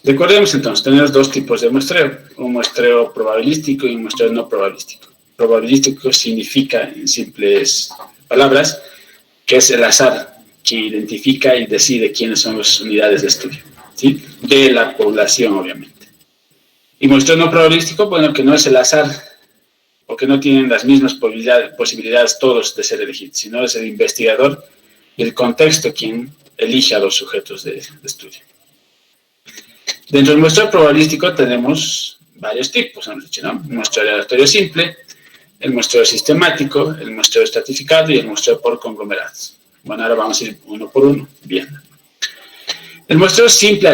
Recordemos entonces, tenemos dos tipos de muestreo, un muestreo probabilístico y un muestreo no probabilístico. Probabilístico significa, en simples palabras, que es el azar quien identifica y decide quiénes son las unidades de estudio, ¿sí? De la población, obviamente. Y muestreo no probabilístico, bueno, que no es el azar, o que no tienen las mismas posibilidades todos de ser elegidos, sino es el investigador y el contexto quien elige a los sujetos de estudio. Dentro del muestreo probabilístico tenemos varios tipos, hemos dicho, ¿no? El muestreo aleatorio simple, el muestreo sistemático, el muestreo estratificado y el muestreo por conglomerados. Bueno, ahora vamos a ir uno por uno. Bien. El muestreo simple,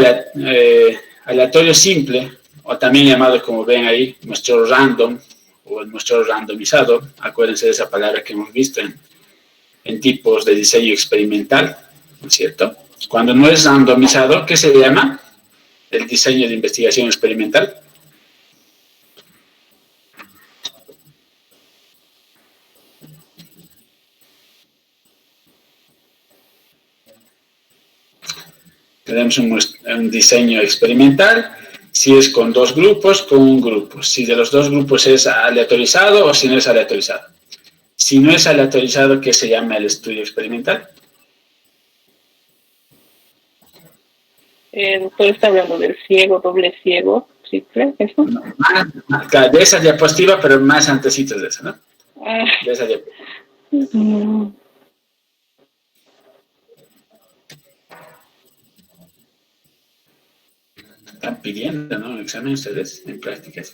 aleatorio simple, o también llamado, como ven ahí, muestreo random, o el muestreo randomizado, acuérdense de esa palabra que hemos visto en tipos de diseño experimental, ¿no es cierto? Cuando no es randomizado, ¿qué se llama? El diseño de investigación experimental. Tenemos un diseño experimental, si es con dos grupos, con un grupo. Si de los dos grupos es aleatorizado o si no es aleatorizado. Si no es aleatorizado, ¿qué se llama el estudio experimental? Doctor, está hablando del ciego, doble ciego, triple, ¿eso? No, claro, de esa diapositiva, pero más antecitos de esa, ¿no? De esa diapositiva. Están pidiendo, ¿no? Examen ustedes en prácticas.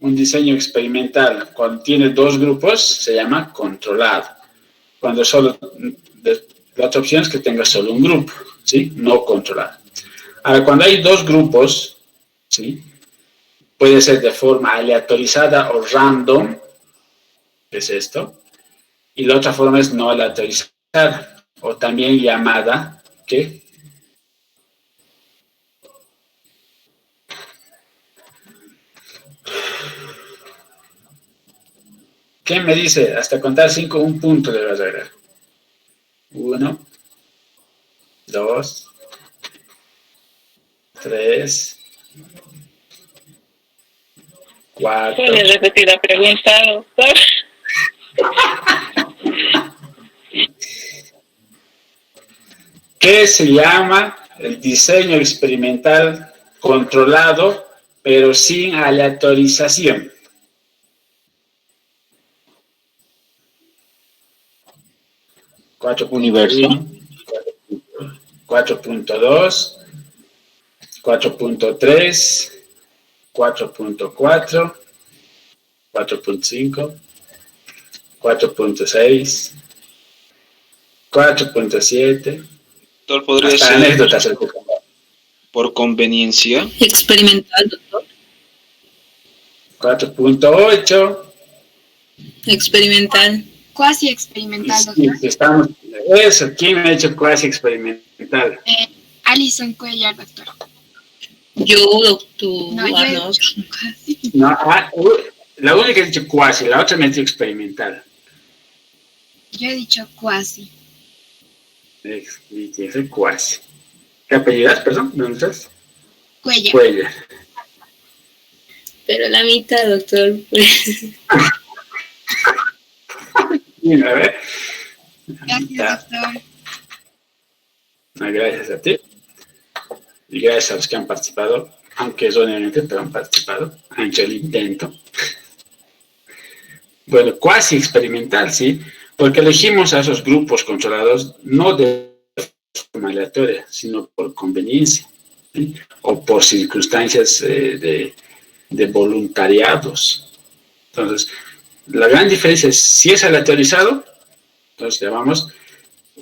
Un diseño experimental, cuando tiene dos grupos, se llama controlado. Cuando solo, la otra opción es que tenga solo un grupo, ¿sí? No controlado. Ahora, cuando hay dos grupos, ¿sí? Puede ser de forma aleatorizada o random, ¿qué es esto? Y la otra forma es no aleatorizada, o también llamada, ¿qué? ¿Quién me dice? Hasta contar 5, un punto le vas a agregar. 1, 2, 3, 4. ¿Puede repetir la pregunta, doctor? ¿Qué se llama el diseño experimental controlado, pero sin aleatorización? Universo. 4.2, 4.3, 4.4, 4.5, 4.6, 4.7. Doctor, ¿podría Hasta ser anécdotas. por conveniencia? Experimental, doctor. 4.8. Experimental. Cuasi experimental, Sí, doctor. estamos, eso, ¿quién ha hecho cuasi experimental? Alison Cuellar, doctor. Yo, doctor. No, yo he hecho casi. No, la única que ha dicho cuasi, la otra me ha dicho experimental. Yo he dicho cuasi. Dice cuasi. ¿Qué apellidas, perdón? ¿Dónde estás? Cuellar. Cuellar. Pero la mitad, doctor. Bien, a ver. Gracias, doctor. No, gracias a ti. Y gracias a los que han participado, aunque erróneamente, pero han participado, han hecho el intento. Bueno, cuasi experimental, sí, porque elegimos a esos grupos controlados no de forma aleatoria, sino por conveniencia, ¿sí? O por circunstancias de voluntariados. Entonces, la gran diferencia es si es aleatorizado, entonces llamamos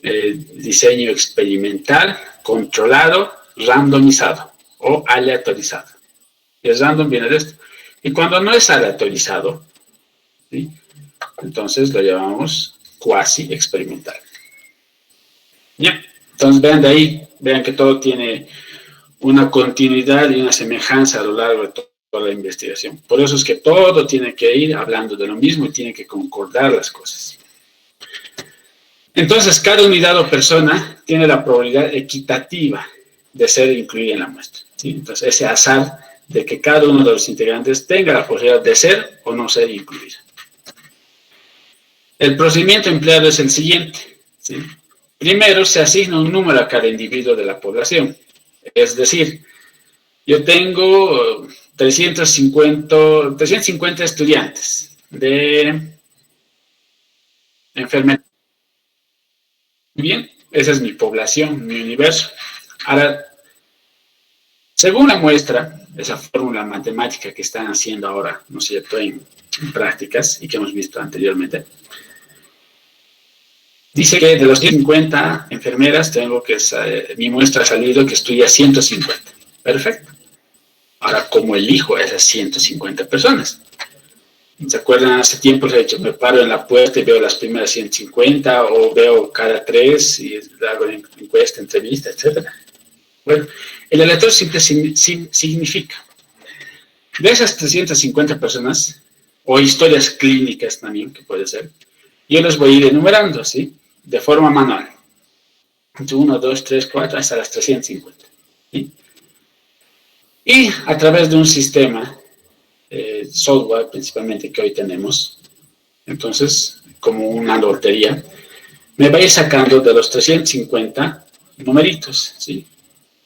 diseño experimental, controlado, randomizado o aleatorizado. Y el random viene de esto. Y cuando no es aleatorizado, ¿sí? Entonces lo llamamos cuasi experimental. Bien, entonces vean de ahí, vean que todo tiene una continuidad y una semejanza a lo largo de toda la investigación. Por eso es que todo tiene que ir hablando de lo mismo y tiene que concordar las cosas. Entonces, cada unidad o persona tiene la probabilidad equitativa de ser incluida en la muestra, ¿sí? Entonces, ese azar de que cada uno de los integrantes tenga la posibilidad de ser o no ser incluida. El procedimiento empleado es el siguiente, ¿sí? Primero, se asigna un número a cada individuo de la población. Es decir, yo tengo 350 estudiantes de enfermería. Bien, esa es mi población, mi universo. Ahora, según la muestra, esa fórmula matemática que están haciendo ahora, ¿no es cierto?, en prácticas y que hemos visto anteriormente, dice que de los 150 enfermeras tengo que, mi muestra ha salido que estudia 150. Perfecto. Ahora, ¿cómo elijo a esas 150 personas? ¿Se acuerdan? Hace tiempo les he dicho, me paro en la puerta y veo las primeras 150 o veo cada 3 y hago encuesta, entrevista, etc. Bueno, el aleatorio simple significa, de esas 350 personas, o historias clínicas también, que puede ser, yo los voy a ir enumerando, ¿sí? De forma manual. 1, 2, 3, 4, hasta las 350. ¿Sí? Y a través de un sistema, software principalmente que hoy tenemos, entonces, como una lotería, me va a ir sacando de los 350 numeritos, ¿sí?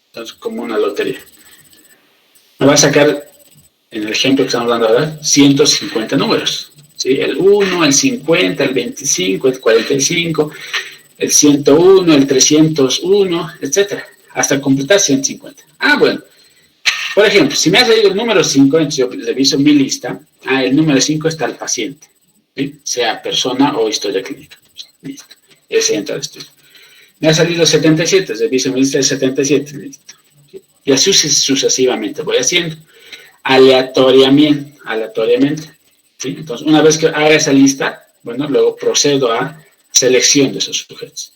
Entonces, como una lotería. Me va a sacar, en el ejemplo que estamos dando ahora, 150 números. ¿Sí? El 1, el 50, el 25, el 45, el 101, el 301, etc. Hasta completar 150. Ah, bueno. Por ejemplo, si me ha salido el número 5, entonces yo reviso mi lista. Ah, el número 5 está el paciente, ¿sí? Sea persona o historia clínica. Listo. Ese entra al estudio. Me ha salido 77, reviso mi lista de 77. Listo. ¿Sí? Y así sucesivamente voy haciendo. Aleatoriamente. ¿Sí? Entonces, una vez que haga esa lista, bueno, luego procedo a selección de esos sujetos.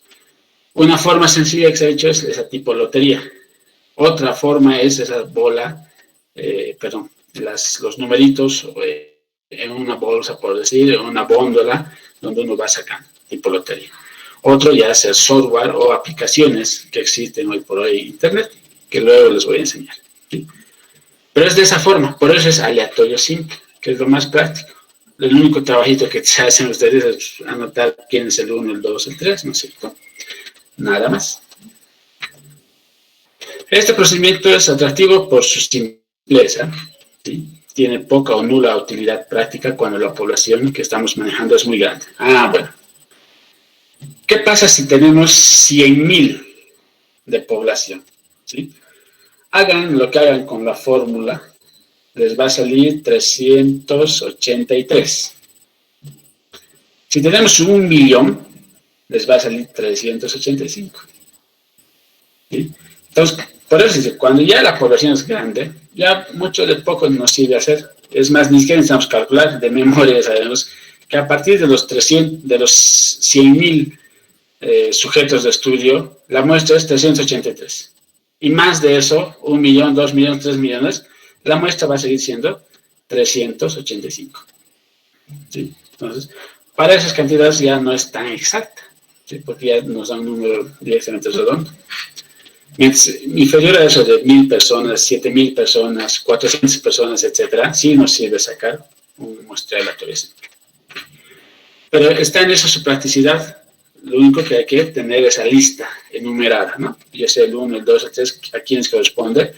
Una forma sencilla que se ha hecho es esa tipo lotería. Otra forma es esa bola, los numeritos en una bolsa, por decir, en una góndola, donde uno va sacando, tipo lotería. Otro ya es el software o aplicaciones que existen hoy por hoy en Internet, que luego les voy a enseñar. ¿Sí? Pero es de esa forma, por eso es aleatorio simple, que es lo más práctico. El único trabajito que se hacen ustedes es anotar quién es el 1, el 2, el 3, ¿no es cierto? Nada más. Este procedimiento es atractivo por su simpleza, ¿sí? Tiene poca o nula utilidad práctica cuando la población que estamos manejando es muy grande. Ah, bueno. ¿Qué pasa si tenemos 100,000 de población? ¿Sí? Hagan lo que hagan con la fórmula, les va a salir 383. Si tenemos 1,000,000, les va a salir 385. ¿Sí? Entonces, por eso dice, cuando ya la población es grande, ya mucho de poco nos sirve hacer. Es más, ni siquiera necesitamos calcular, de memoria sabemos que a partir de los 100,000 sujetos de estudio, la muestra es 383. Y más de eso, 1,000,000, 2,000,000, 3,000,000, la muestra va a seguir siendo 385. ¿Sí? Entonces, para esas cantidades ya no es tan exacta, ¿sí? Porque ya nos da un número directamente redondo. Inferior a eso de 1,000 personas, 7,000 personas, 400 personas, etcétera, sí nos sirve sacar un muestreo aleatorio simple. Pero está en eso su practicidad. Lo único que hay que tener esa lista enumerada, ¿no? Yo sé el 1, el 2, el 3, a quienes corresponde.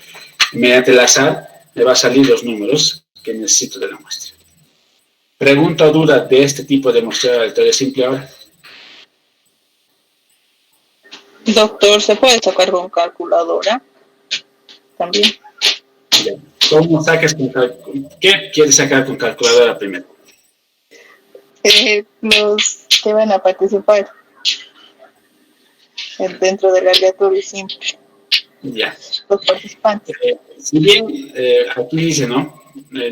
Mediante el azar me va a salir los números que necesito de la muestra. ¿Pregunta o duda de este tipo de muestreo aleatorio simple ahora? Doctor, ¿se puede sacar con calculadora? También. ¿Cómo sacas con calculadora? ¿Qué quieres sacar con calculadora primero? Los que van a participar dentro del aleatorio simple. Ya. Los participantes. Si bien aquí dice, ¿no?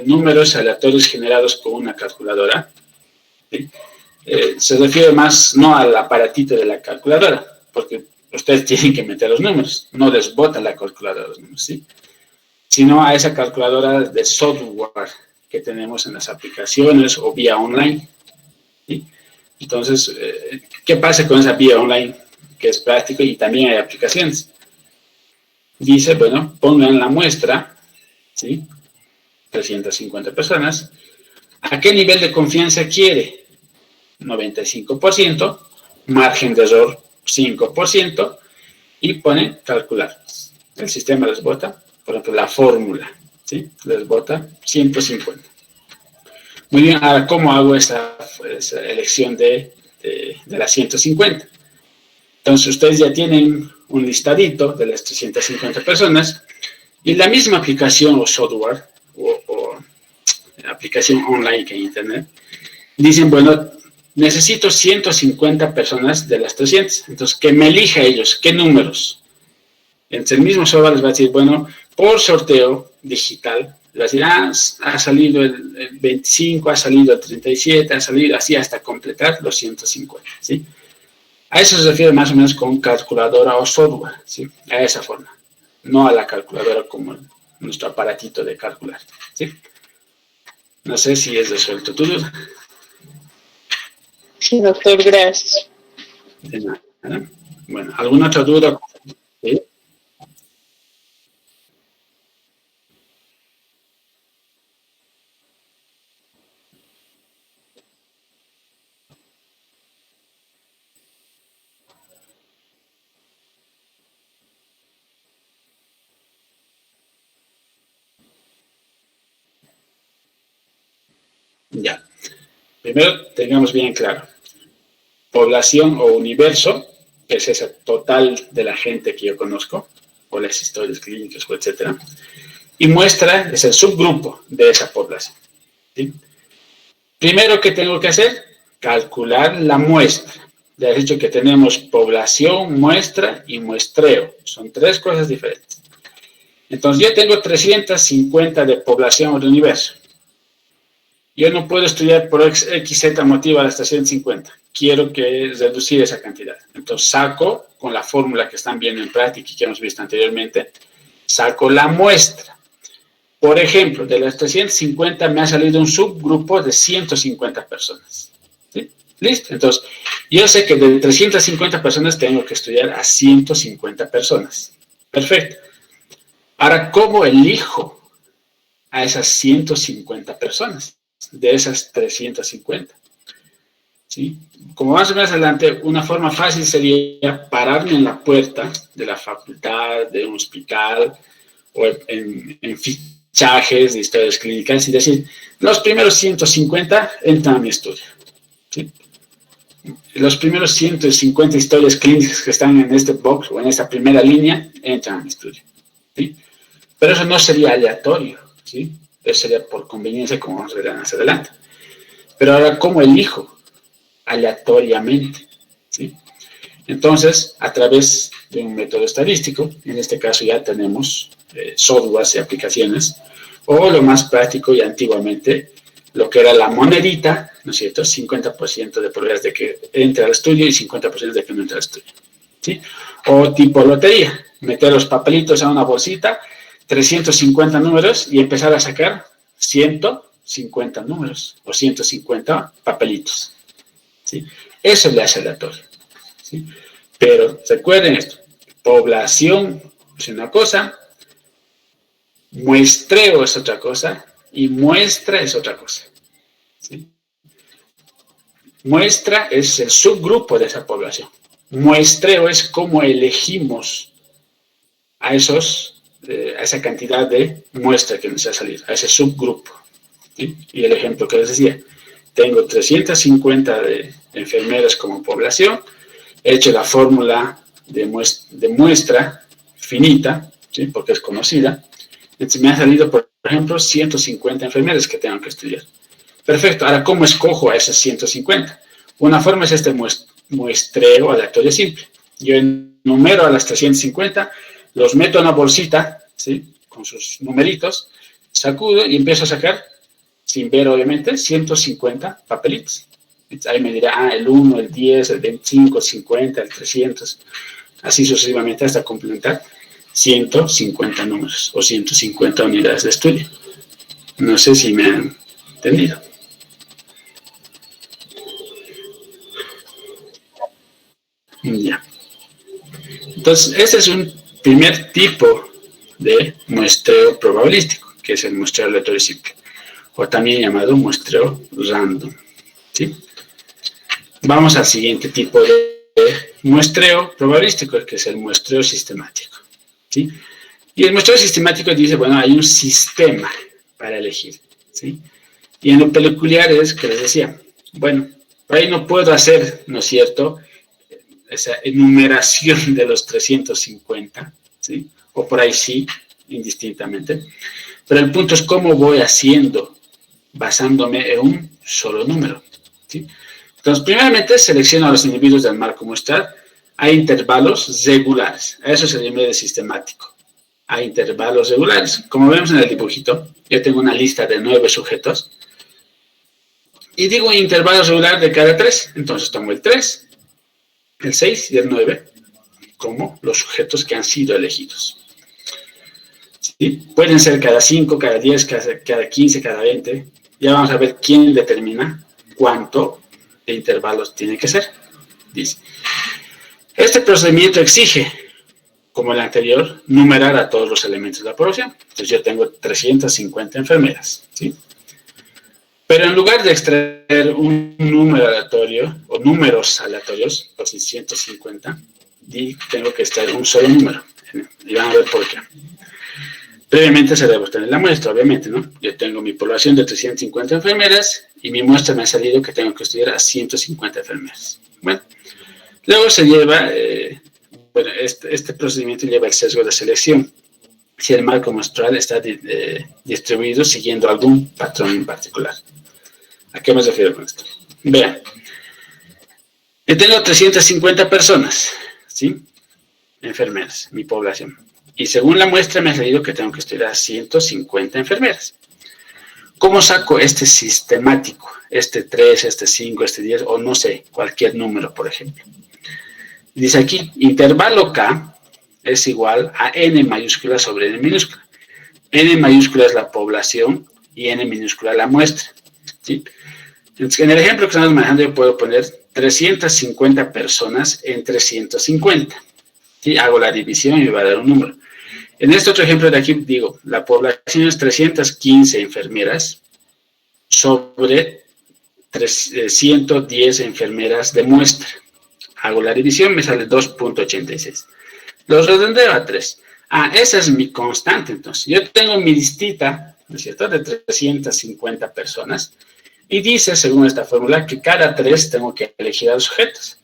Números aleatorios generados con una calculadora, ¿sí? Se refiere más no al aparatito de la calculadora, porque ustedes tienen que meter los números, no les bota la calculadora los números, ¿sí? Sino a esa calculadora de software que tenemos en las aplicaciones o vía online, ¿sí? Entonces, ¿qué pasa con esa vía online? Que es práctico y también hay aplicaciones. Dice, bueno, pongan la muestra, ¿sí? 350 personas. ¿A qué nivel de confianza quiere? 95%, margen de error 5%, y pone calcular. El sistema les bota, por ejemplo, la fórmula, ¿sí? Les bota 150. Muy bien, ahora, ¿cómo hago esa elección de las 150? Entonces, ustedes ya tienen un listadito de las 350 personas, y la misma aplicación o software, o aplicación online que hay en Internet, dicen, bueno, necesito 150 personas de las 300. Entonces, que me elija ellos, ¿qué números? Entonces, el mismo software les va a decir, bueno, por sorteo digital, les va a decir, ha salido el 25, ha salido el 37, ha salido así hasta completar los 150, ¿sí? A eso se refiere más o menos con calculadora o software, ¿sí? A esa forma, no a la calculadora como nuestro aparatito de calcular, ¿sí? No sé si es resuelto tu duda. Sí, doctor, gracias. De nada. Bueno, ¿alguna otra duda? ¿Sí? Ya. Primero, tengamos bien claro. Población o universo, que es ese total de la gente que yo conozco, o las historias clínicas, etcétera. Y muestra es el subgrupo de esa población, ¿sí? Primero, ¿qué tengo que hacer? Calcular la muestra. Ya he dicho que tenemos población, muestra y muestreo. Son tres cosas diferentes. Entonces, yo tengo 350 de población del universo. Yo no puedo estudiar por XZ motivo a las 350. Quiero reducir esa cantidad. Entonces, saco con la fórmula que están viendo en práctica y que hemos visto anteriormente, saco la muestra. Por ejemplo, de las 350 me ha salido un subgrupo de 150 personas. ¿Sí? ¿Listo? Entonces, yo sé que de 350 personas tengo que estudiar a 150 personas. Perfecto. Ahora, ¿cómo elijo a esas 150 personas de esas 350? ¿Sí? Como más o menos adelante, una forma fácil sería pararme en la puerta de la facultad, de un hospital, o en fichajes de historias clínicas y decir, los primeros 150 entran a mi estudio. ¿Sí? Los primeros 150 historias clínicas que están en este box o en esta primera línea entran a mi estudio. ¿Sí? Pero eso no sería aleatorio, ¿sí? Eso sería por conveniencia, como vamos a ver más adelante. Pero ahora, ¿cómo elijo? Aleatoriamente, ¿sí? Entonces, a través de un método estadístico, en este caso ya tenemos softwares y aplicaciones, o lo más práctico y antiguamente, lo que era la monedita, ¿no es cierto? 50% de probabilidades de que entre al estudio y 50% de que no entre al estudio, ¿sí? O tipo lotería, meter los papelitos a una bolsita, 350 números y empezar a sacar 150 números o 150 papelitos, ¿sí? Eso le hace aleatorio, ¿sí? Pero recuerden esto, población es una cosa, muestreo es otra cosa y muestra es otra cosa, ¿sí? Muestra es el subgrupo de esa población. Muestreo es cómo elegimos a esa cantidad de muestra que nos ha salido, a ese subgrupo, ¿sí? Y el ejemplo que les decía, tengo 350 de enfermeras como población, he hecho la fórmula de muestra finita, ¿sí? Porque es conocida, entonces me ha salido, por ejemplo, 150 enfermeras que tengo que estudiar. Perfecto, ahora, ¿cómo escojo a esas 150? Una forma es este muestreo aleatorio simple. Yo enumero a las 350, los meto en una bolsita, ¿sí? Con sus numeritos, sacudo y empiezo a sacar, sin ver obviamente, 150 papelitos. Ahí me dirá, el 1, el 10, el 25, el 50, el 300, así sucesivamente hasta completar 150 números o 150 unidades de estudio. No sé si me han entendido. Ya. Entonces, este es un primer tipo de muestreo probabilístico, que es el muestreo aleatorio simple, o también llamado muestreo random, ¿sí? Vamos al siguiente tipo de muestreo probabilístico, que es el muestreo sistemático, ¿sí? Y el muestreo sistemático dice, bueno, hay un sistema para elegir, ¿sí? Y en lo peculiar es que les decía, bueno, por ahí no puedo hacer, ¿no es cierto?, esa enumeración de los 350, ¿sí? O por ahí sí, indistintamente. Pero el punto es cómo voy haciendo, basándome en un solo número, ¿sí? Entonces, primeramente, selecciono a los individuos del marco muestral a intervalos regulares. A eso se le llama de sistemático. A intervalos regulares. Como vemos en el dibujito, yo tengo una lista de 9 sujetos. Y digo intervalos regulares de cada 3. Entonces, tomo el 3, el 6 y el 9 como los sujetos que han sido elegidos. ¿Sí? Pueden ser cada 5, cada 10, cada 15, cada 20. Ya vamos a ver quién determina cuánto de intervalos tiene que ser. Dice, este procedimiento exige, como el anterior, numerar a todos los elementos de la población. Entonces yo tengo 350 enfermeras, ¿sí? Pero en lugar de extraer un número aleatorio, o números aleatorios, por 150, tengo que extraer un solo número. Y van a ver por qué. Previamente se debe obtener la muestra, obviamente, ¿no? Yo tengo mi población de 350 enfermeras y mi muestra me ha salido que tengo que estudiar a 150 enfermeras. Bueno, luego se lleva, este procedimiento lleva el sesgo de selección. Si el marco muestral está distribuido siguiendo algún patrón en particular. ¿A qué me refiero con esto? Vean, yo tengo 350 personas, ¿sí? Enfermeras, mi población. Y según la muestra me ha salido que tengo que estudiar a 150 enfermeras. ¿Cómo saco este sistemático? Este 3, este 5, este 10, o no sé, cualquier número, por ejemplo. Dice aquí, intervalo K es igual a N mayúscula sobre N minúscula. N mayúscula es la población y N minúscula la muestra, ¿sí? Entonces, en el ejemplo que estamos manejando yo puedo poner 350 personas en 350. ¿Sí? Hago la división y me va a dar un número. En este otro ejemplo de aquí digo, la población es 315 enfermeras sobre 110 enfermeras de muestra. Hago la división, me sale 2.86. Lo redondeo a 3. Esa es mi constante, entonces. Yo tengo mi listita, ¿no es cierto?, de 350 personas. Y dice, según esta fórmula, que cada 3 tengo que elegir a los sujetos.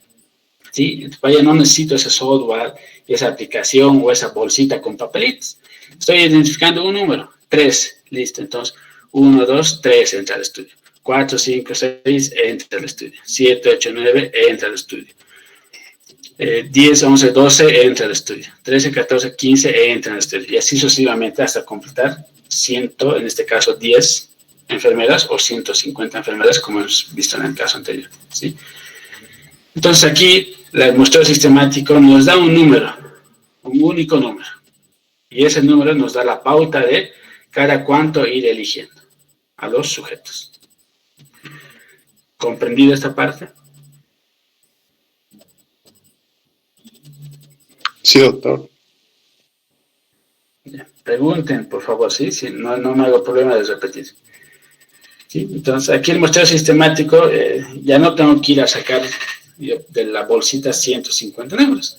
¿Sí? Vaya, no necesito ese software, esa aplicación o esa bolsita con papelitos. Estoy identificando un número, 3, listo. Entonces, 1, 2, 3, entra al estudio. 4, 5, 6, entra al estudio. 7, 8, 9, entra al estudio. 10, 11, 12, entra al estudio. 13, 14, 15, entra al estudio. Y así sucesivamente hasta completar 100, en este caso 10 enfermeras o 150 enfermeras, como hemos visto en el caso anterior, ¿sí? Entonces aquí el muestreo sistemático nos da un número, un único número. Y ese número nos da la pauta de cada cuánto ir eligiendo a los sujetos. ¿Comprendido esta parte? Sí, doctor. Ya, pregunten, por favor, ¿sí? Si no me hago problema de repetir. ¿Sí? Entonces aquí el muestreo sistemático, ya no tengo que ir a sacar de la bolsita 150 números,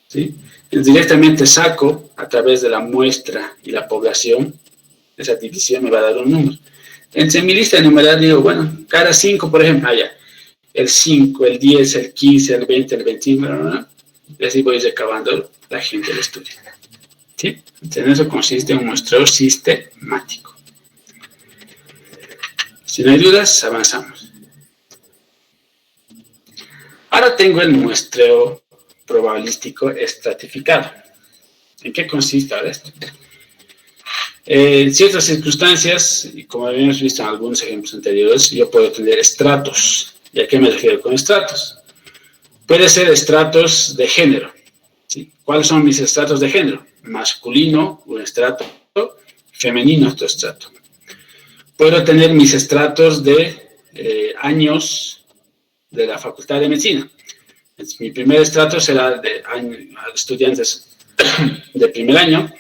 ¿sí? Directamente saco a través de la muestra y la población, esa división me va a dar un número. Entre mi lista de numerar digo, bueno, cada 5, por ejemplo, el 5, el 10, el 15, el 20, el 21, y así voy recabando la gente del estudio, ¿sí? Entonces, en eso consiste un muestreo sistemático. Si no hay dudas, avanzamos. Ahora tengo el muestreo probabilístico estratificado. ¿En qué consiste ahora esto? En ciertas circunstancias, y como habíamos visto en algunos ejemplos anteriores, yo puedo tener estratos. ¿Y a qué me refiero con estratos? Puede ser estratos de género, ¿sí? ¿Cuáles son mis estratos de género? Masculino, un estrato, femenino, otro estrato. Puedo tener mis estratos de años de la Facultad de Medicina. Entonces, mi primer estrato será de estudiantes de primer año.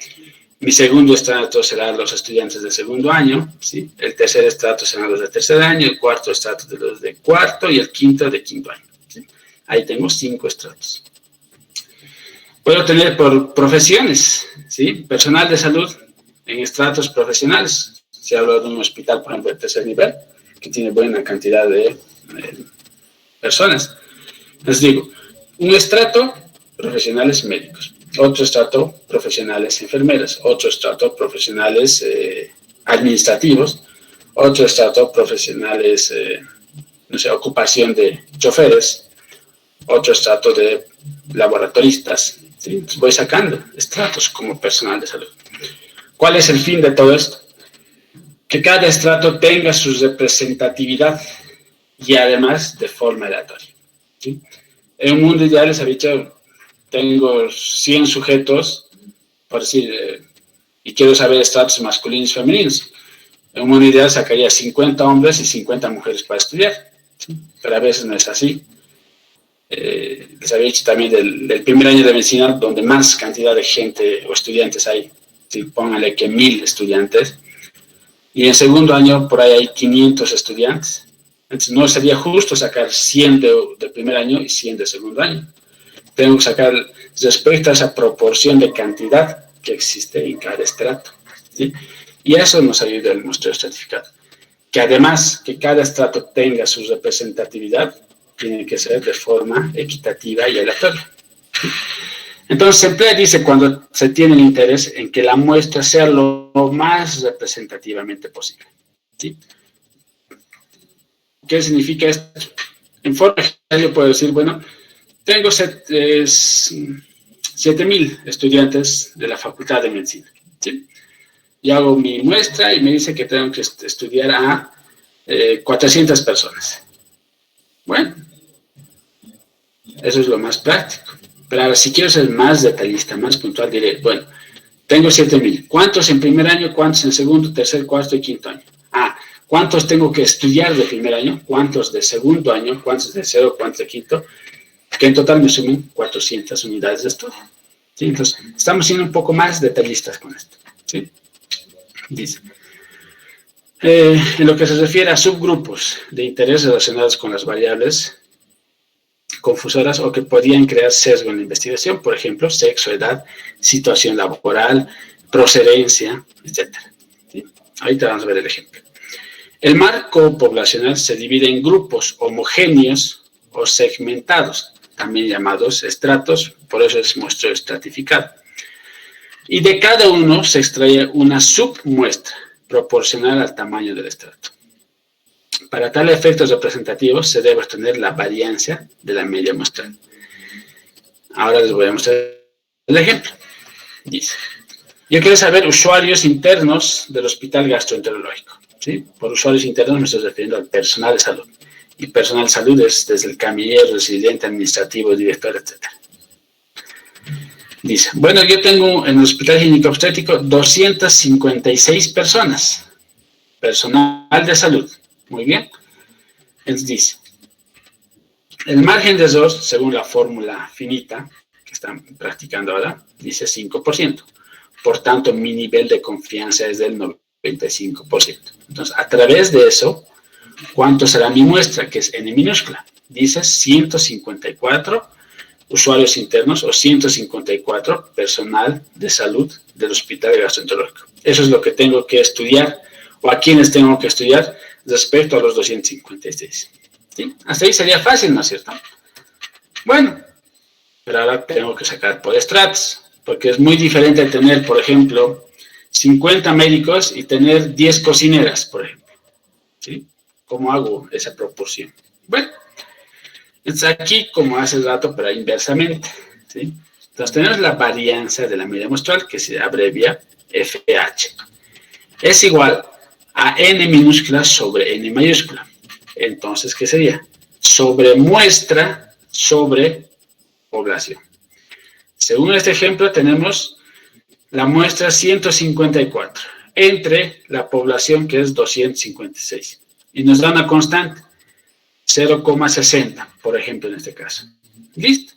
Mi segundo estrato será los estudiantes de segundo año, ¿sí? El tercer estrato serán los de tercer año, el cuarto estrato de los de cuarto y el quinto de quinto año, ¿sí? Ahí tengo 5 estratos. Puedo tener por profesiones, ¿sí? Personal de salud en estratos profesionales. Si hablo de un hospital, por ejemplo, de tercer nivel, que tiene buena cantidad de personas. Les digo, un estrato, profesionales médicos. Otro estrato, profesionales enfermeras. Otro estrato, profesionales administrativos. Otro estrato, profesionales, no sé, ocupación de choferes. Otro estrato de laboratoristas. ¿Sí? Entonces voy sacando estratos como personal de salud. ¿Cuál es el fin de todo esto? Que cada estrato tenga su representatividad y además de forma aleatoria, ¿sí? En un mundo ideal les he dicho, tengo 100 sujetos, por decir, y quiero saber estratos masculinos y femeninos. En un mundo ideal sacaría 50 hombres y 50 mujeres para estudiar, ¿sí? Pero a veces no es así. Les había dicho también del primer año de medicina, donde más cantidad de gente o estudiantes hay, ¿sí? Pónganle que 1000 estudiantes. Y en segundo año, por ahí hay 500 estudiantes. Entonces, no sería justo sacar 100 de primer año y 100 de segundo año. Tengo que sacar respecto a esa proporción de cantidad que existe en cada estrato, ¿sí? Y eso nos ayuda el muestreo estratificado. Que además que cada estrato tenga su representatividad, tiene que ser de forma equitativa y aleatoria. Entonces, siempre dice cuando se tiene el interés en que la muestra sea lo más representativamente posible, ¿sí? ¿Qué significa esto? En forma general yo puedo decir, bueno, tengo 7,000 estudiantes de la Facultad de Medicina, ¿sí? Y hago mi muestra y me dice que tengo que estudiar a 400 personas. Bueno, eso es lo más práctico. Pero ahora, si quiero ser más detallista, más puntual, diré, bueno, tengo 7,000. ¿Cuántos en primer año? ¿Cuántos en segundo, tercer, cuarto y quinto año? ¿Cuántos tengo que estudiar de primer año? ¿Cuántos de segundo año? ¿Cuántos de tercero? ¿Cuántos de quinto? Que en total me sumen 400 unidades de estudio, ¿sí? Entonces, estamos siendo un poco más detallistas con esto, ¿sí? Dice, en lo que se refiere a subgrupos de interés relacionados con las variables confusoras o que podían crear sesgo en la investigación, por ejemplo, sexo, edad, situación laboral, procedencia, etc. ¿Sí? Ahorita vamos a ver el ejemplo. El marco poblacional se divide en grupos homogéneos o segmentados, también llamados estratos, por eso es muestreo estratificado. Y de cada uno se extrae una submuestra proporcional al tamaño del estrato. Para tales efectos representativos se debe obtener la variancia de la media muestral. Ahora les voy a mostrar el ejemplo. Dice, yo quiero saber usuarios internos del hospital gastroenterológico, ¿sí? Por usuarios internos me estoy refiriendo al personal de salud. Y personal de salud es desde el camillero, residente, administrativo, director, etc. Dice, bueno, yo tengo en el hospital ginecobstétrico 256 personas. Personal de salud. Muy bien. Entonces dice, el margen de error, según la fórmula finita que están practicando ahora, dice 5%. Por tanto, mi nivel de confianza es del 95%. Entonces, a través de eso, ¿cuánto será mi muestra? Que es N minúscula. Dice 154 usuarios internos o 154 personal de salud del hospital gastroenterológico. Eso es lo que tengo que estudiar o a quienes tengo que estudiar respecto a los 256. ¿Sí? Hasta ahí sería fácil, ¿no es cierto? Bueno, pero ahora tengo que sacar por estratos, porque es muy diferente tener, por ejemplo, 50 médicos y tener 10 cocineras, por ejemplo. ¿Sí? ¿Cómo hago esa proporción? Bueno, es aquí como hace rato, pero inversamente. ¿Sí? Entonces tenemos la varianza de la media muestral, que se abrevia FH. Es igual a N minúscula sobre N mayúscula. Entonces, ¿qué sería? Sobre muestra sobre población. Según este ejemplo, tenemos la muestra 154 entre la población que es 256. Y nos da una constante. 0,60, por ejemplo, en este caso. ¿Listo?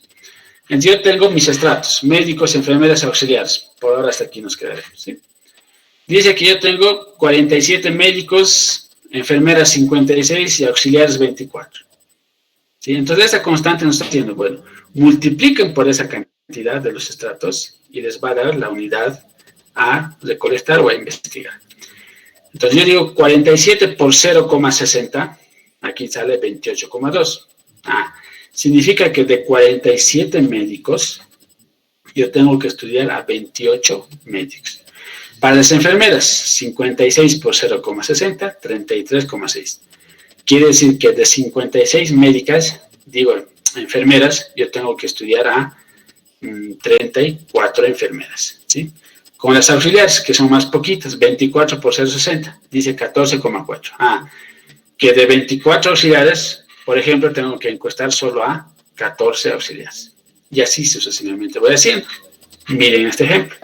Entonces yo tengo mis estratos, médicos, enfermeras, auxiliares. Por ahora hasta aquí nos quedaremos, ¿sí? Dice que yo tengo 47 médicos, enfermeras 56 y auxiliares 24. ¿Sí? Entonces esta constante nos está diciendo, bueno, multipliquen por esa cantidad de los estratos y les va a dar la unidad a recolectar o a investigar. Entonces yo digo 47 por 0,60, aquí sale 28,2. Significa que de 47 médicos, yo tengo que estudiar a 28 médicos. Para las enfermeras, 56 por 0,60, 33,6. Quiere decir que de 56 médicas, enfermeras, yo tengo que estudiar a 34 enfermeras, ¿sí? Con las auxiliares, que son más poquitas, 24 por 0,60, dice 14,4. Que de 24 auxiliares, por ejemplo, tengo que encuestar solo a 14 auxiliares. Y así sucesivamente voy haciendo. Miren este ejemplo.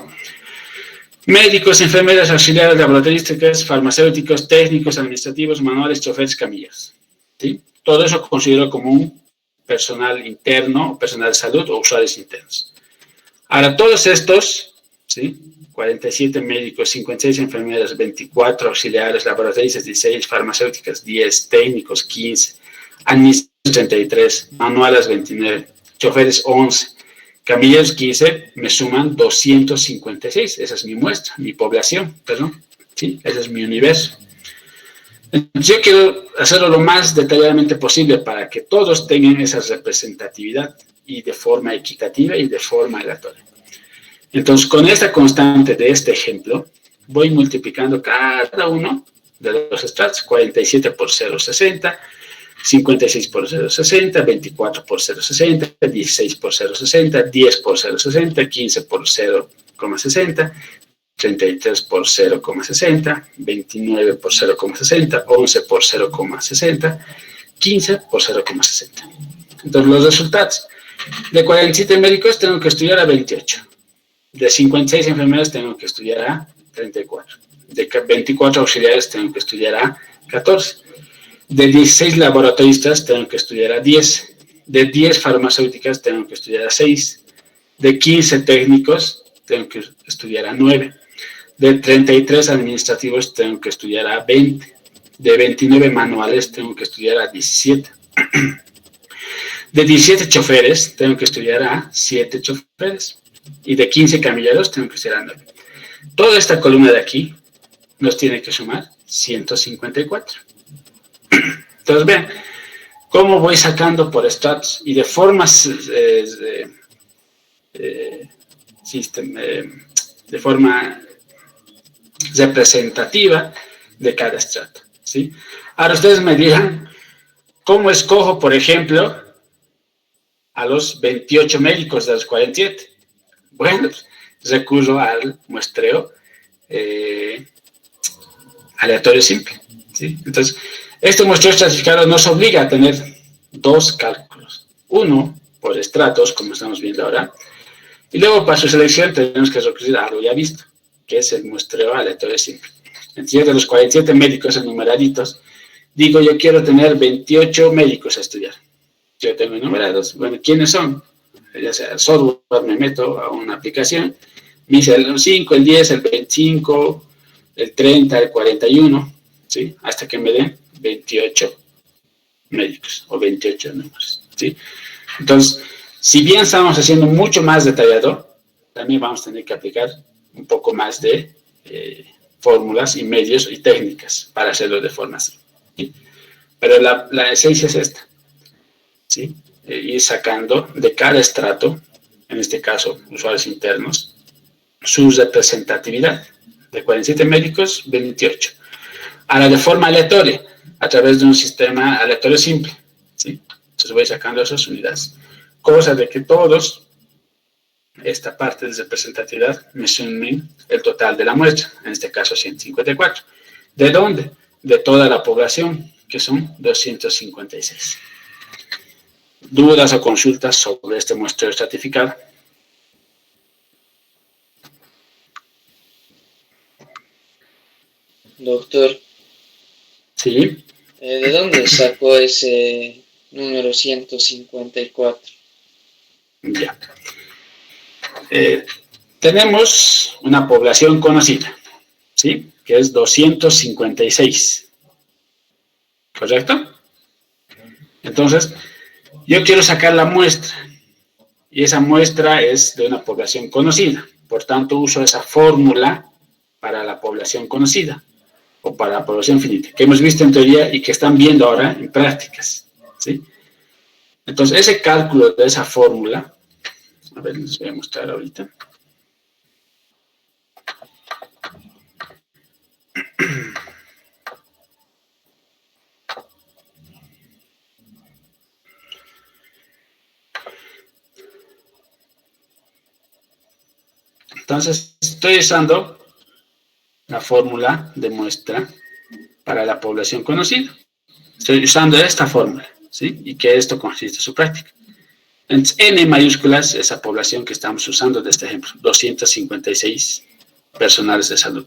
Médicos, enfermeras, auxiliares, laboratoristas, farmacéuticos, técnicos, administrativos, manuales, choferes, camilleros. ¿Sí? Todo eso considero como un personal interno, personal de salud o usuarios internos. Ahora, todos estos, ¿sí? 47 médicos, 56 enfermeras, 24 auxiliares, laboratoristas, 16, farmacéuticas, 10, técnicos, 15, administrativos, 33, manuales, 29, choferes, 11, camilleros, 15, me suman 256. Esa es mi muestra, mi población, perdón. ¿Sí? Ese es mi universo. Yo quiero hacerlo lo más detalladamente posible para que todos tengan esa representatividad y de forma equitativa y de forma aleatoria. Entonces, con esta constante de este ejemplo, voy multiplicando cada uno de los estratos, 47 por 0,60, 56 por 0,60, 24 por 0,60, 16 por 0,60, 10 por 0,60, 15 por 0,60, 33 por 0,60, 29 por 0,60, 11 por 0,60, 15 por 0,60. Entonces, los resultados. De 47 médicos tengo que estudiar a 28. De 56 enfermeras tengo que estudiar a 34. De 24 auxiliares tengo que estudiar a 14. De 16 laboratoristas tengo que estudiar a 10. De 10 farmacéuticas tengo que estudiar a 6. De 15 técnicos tengo que estudiar a 9. De 33 administrativos tengo que estudiar a 20. De 29 manuales tengo que estudiar a 17. De 17 choferes tengo que estudiar a 7 choferes. Y de 15 camilleros tengo que estudiar a 9. Toda esta columna de aquí nos tiene que sumar 154. Entonces, vean cómo voy sacando por estratos y de formas de forma representativa de cada estrato, ¿sí? Ahora ustedes me dirán, ¿cómo escojo, por ejemplo, a los 28 médicos de los 47? Bueno, pues, recurro al muestreo aleatorio simple, ¿sí? Entonces, este muestreo estratificado nos obliga a tener dos cálculos. Uno por estratos, como estamos viendo ahora, y luego para su selección tenemos que recurrir a algo ya visto, que es el muestreo aleatorio simple. Entonces, de los 47 médicos enumeraditos, digo, yo quiero tener 28 médicos a estudiar. Yo tengo enumerados. Bueno, ¿quiénes son? Ya sea el software, me meto a una aplicación, me dice el 5, el 10, el 25, el 30, el 41, ¿sí? Hasta que me den 28 médicos o 28 números, ¿sí? Entonces, si bien estamos haciendo mucho más detallado, también vamos a tener que aplicar un poco más de fórmulas y medios y técnicas para hacerlo de forma así, ¿sí? Pero la esencia es esta, ¿sí? Ir sacando de cada estrato, en este caso usuarios internos, su representatividad. De 47 médicos, 28. Ahora, de forma aleatoria, a través de un sistema aleatorio simple, ¿sí? Entonces voy sacando esas unidades. Cosa de que todos, esta parte de representatividad, me sumen el total de la muestra, en este caso 154. ¿De dónde? De toda la población, que son 256. ¿Dudas o consultas sobre este muestreo estratificado? Doctor, Sí. ¿de dónde sacó ese Número 154. Ya. Tenemos una población conocida, ¿sí? Que es 256. ¿Correcto? Entonces, yo quiero sacar la muestra. Y esa muestra es de una población conocida. Por tanto, uso esa fórmula para la población conocida o para la población finita, que hemos visto en teoría y que están viendo ahora en prácticas, ¿sí? Entonces, ese cálculo de esa fórmula, a ver, les voy a mostrar ahorita. Entonces, estoy usando la fórmula de muestra para la población conocida. Estoy usando esta fórmula, ¿sí? Y que esto consiste en su práctica. Entonces, N mayúsculas, esa población que estamos usando de este ejemplo, 256 personales de salud.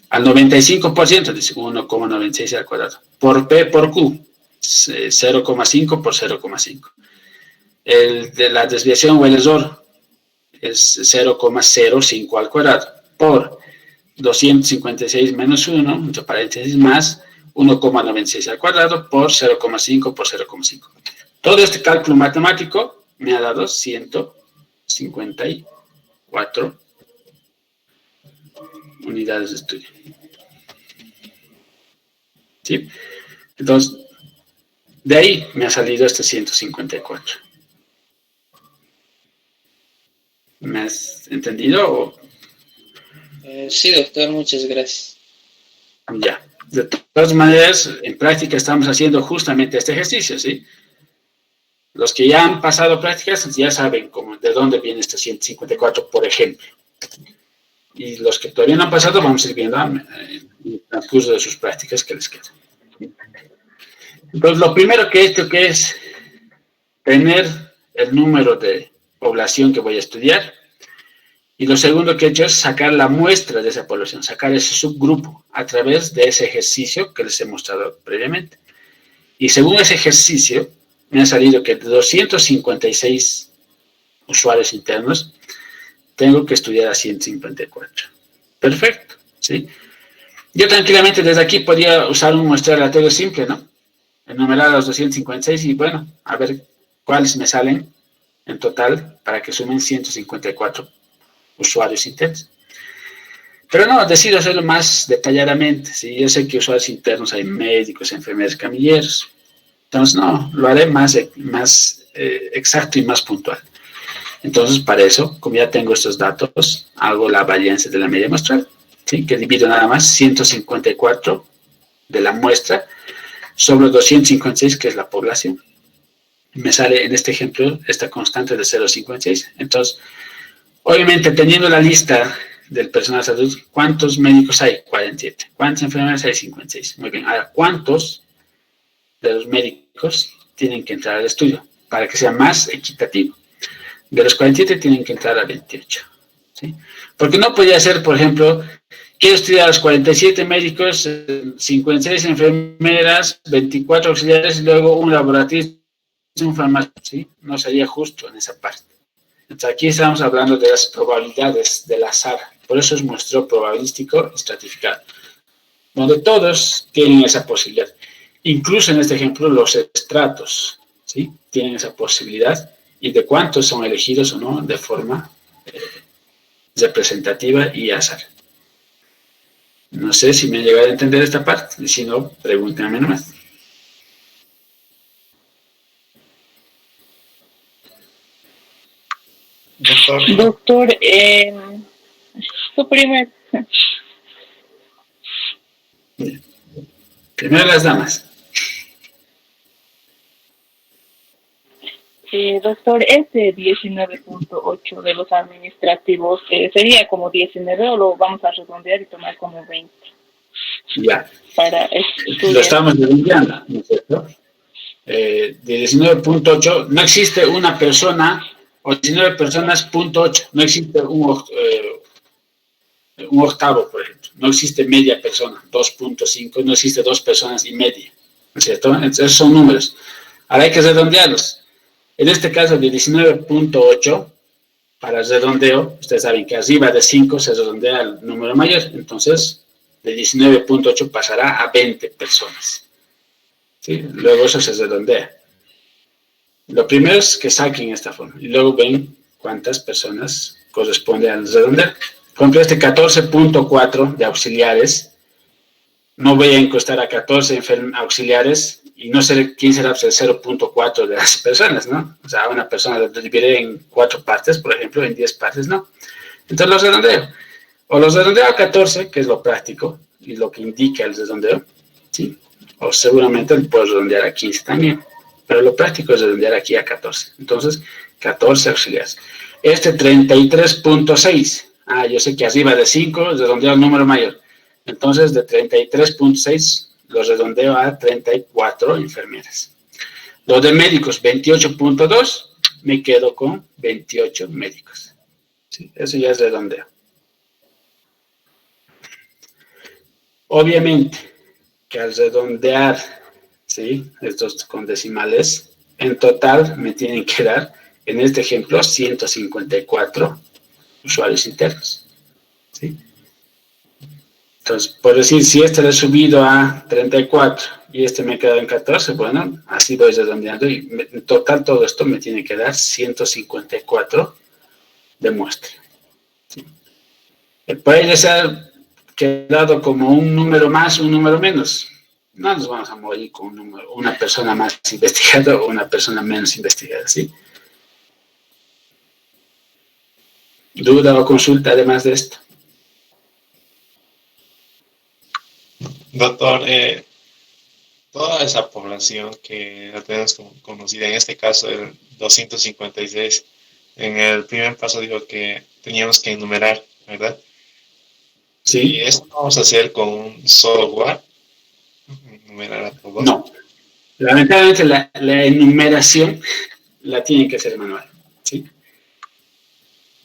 Al 95%, dice 1,96 al cuadrado. Por P por Q, 0,5 por 0,5. El de la desviación o el error es 0,05 al cuadrado por 256 menos 1, entre paréntesis, más 1,96 al cuadrado por 0,5 por 0,5. Todo este cálculo matemático me ha dado 154 unidades de estudio. ¿Sí? Entonces, de ahí me ha salido este 154. ¿Me has entendido? Sí, doctor, muchas gracias. Ya. De todas maneras, en práctica estamos haciendo justamente este ejercicio, ¿sí? Los que ya han pasado prácticas ya saben de dónde viene este 154, por ejemplo. Y los que todavía no han pasado, vamos a ir viendo en el transcurso de sus prácticas que les queda. Entonces, lo primero que he hecho que es tener el número de población que voy a estudiar. Y lo segundo que he hecho es sacar la muestra de esa población, sacar ese subgrupo a través de ese ejercicio que les he mostrado previamente. Y según ese ejercicio, me ha salido que de 256 usuarios internos, tengo que estudiar a 154. Perfecto, ¿sí? Yo tranquilamente desde aquí podría usar un muestreo aleatorio simple, ¿no? Enumerar a los 256 y bueno, a ver cuáles me salen en total para que sumen 154 usuarios internos. Pero no, decido hacerlo más detalladamente, ¿sí? Yo sé que usuarios internos hay médicos, enfermeros, camilleros. Entonces, no, lo haré más exacto y más puntual. Entonces, para eso, como ya tengo estos datos, hago la varianza de la media muestral, ¿sí? Que divido nada más 154 de la muestra sobre 256, que es la población. Me sale en este ejemplo esta constante de 0,56. Entonces, obviamente, teniendo la lista del personal de salud, ¿cuántos médicos hay? 47. ¿Cuántas enfermeras hay? 56. Muy bien. Ahora, ¿cuántos de los médicos tienen que entrar al estudio para que sea más equitativo? De los 47 tienen que entrar a 28. ¿Sí? Porque no podría ser, por ejemplo, quiero estudiar a los 47 médicos, 56 enfermeras, 24 auxiliares y luego un laboratorista, un farmacéutico. ¿Sí? No sería justo en esa parte. Entonces, aquí estamos hablando de las probabilidades del azar. Por eso es muestreo probabilístico estratificado, donde todos tienen esa posibilidad. Incluso en este ejemplo, los estratos, ¿sí? Tienen esa posibilidad y de cuántos son elegidos o no de forma representativa y azar. No sé si me han llegado a entender esta parte, y si no, pregúntenme nomás. Doctor, su primer. Primero las damas. Doctor, ese 19.8 de los administrativos, ¿sería como 19 o lo vamos a redondear y tomar como 20? Ya. Para Lo estamos redondeando, ¿no es cierto? De 19.8, no existe una persona, o 19 personas, punto 8. No existe un octavo, por ejemplo. No existe media persona, 2.5. No existe 2 personas y media, ¿no es cierto? Entonces, esos son números. Ahora hay que redondearlos. En este caso de 19.8, para redondeo, ustedes saben que arriba de 5 se redondea el número mayor. Entonces, de 19.8 pasará a 20 personas. ¿Sí? Luego eso se redondea. Lo primero es que saquen esta forma y luego ven cuántas personas corresponde al redondeo. Por ejemplo, este 14.4 de auxiliares, no voy a encostar a 14 auxiliares y no sé quién será el 0.4 de las personas, ¿no? O sea, una persona lo dividiré en 4 partes, por ejemplo, en 10 partes, no. Entonces los redondeo. O los redondeo a 14, que es lo práctico y lo que indica el redondeo, ¿sí? O seguramente puedo redondear a 15 también. Pero lo práctico es redondear aquí a 14. Entonces, 14 auxiliares. Este 33.6. Yo sé que arriba de 5 redondeo al número mayor. Entonces, de 33.6 lo redondeo a 34 enfermeras. Los de médicos, 28.2, me quedo con 28 médicos. ¿Sí? Eso ya es redondeo. Obviamente, que al redondear, ¿sí?, estos con decimales, en total me tienen que dar, en este ejemplo, 154 usuarios internos. ¿Sí? Entonces, por decir, si este lo he subido a 34 y este me queda en 14, bueno, así voy redondeando y en total todo esto me tiene que dar 154 de muestra. ¿Sí? Puede ser quedado como un número más, un número menos. No nos vamos a morir con un número, una persona más investigada o una persona menos investigada, ¿sí? ¿Duda o consulta además de esto? Doctor, toda esa población que la tenemos conocida, en este caso el 256, en el primer paso dijo que teníamos que enumerar, ¿verdad? Sí. ¿Y esto vamos a hacer con un software? ¿Enumerar a todos? No. Lamentablemente la enumeración la tiene que hacer manual, ¿sí?